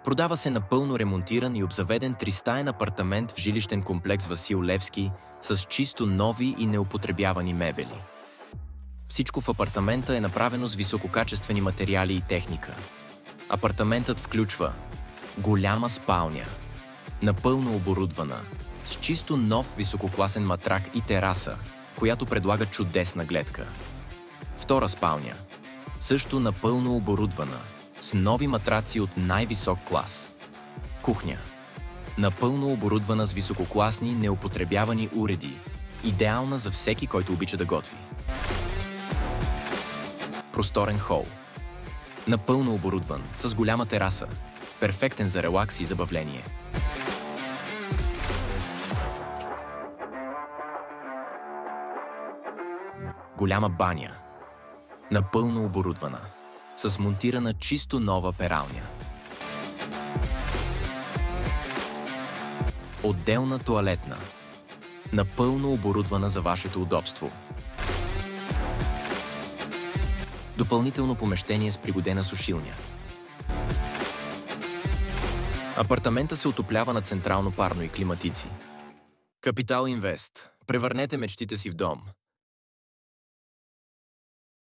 Продава се напълно ремонтиран и обзаведен тристаен апартамент в жилищен комплекс Васил Левски с чисто нови и неупотребявани мебели. Всичко в апартамента е направено с висококачествени материали и техника. Апартаментът включва голяма спалня, напълно оборудвана, с чисто нов висококласен матрак и тераса, която предлага чудесна гледка. Втора спалня, също напълно оборудвана, с нови матраци от най-висок клас. Кухня, напълно оборудвана с висококласни неупотребявани уреди, идеална за всеки, който обича да готви. Просторен хол, напълно оборудван, с голяма тераса, перфектен за релакс и забавление. Голяма баня, напълно оборудвана, с монтирана чисто нова пералня. Отделна тоалетна, напълно оборудвана за вашето удобство. Допълнително помещение с пригодена сушилня. Апартамента се отоплява на централно парно и климатици. Капитал Инвест. Превърнете мечтите си в дом.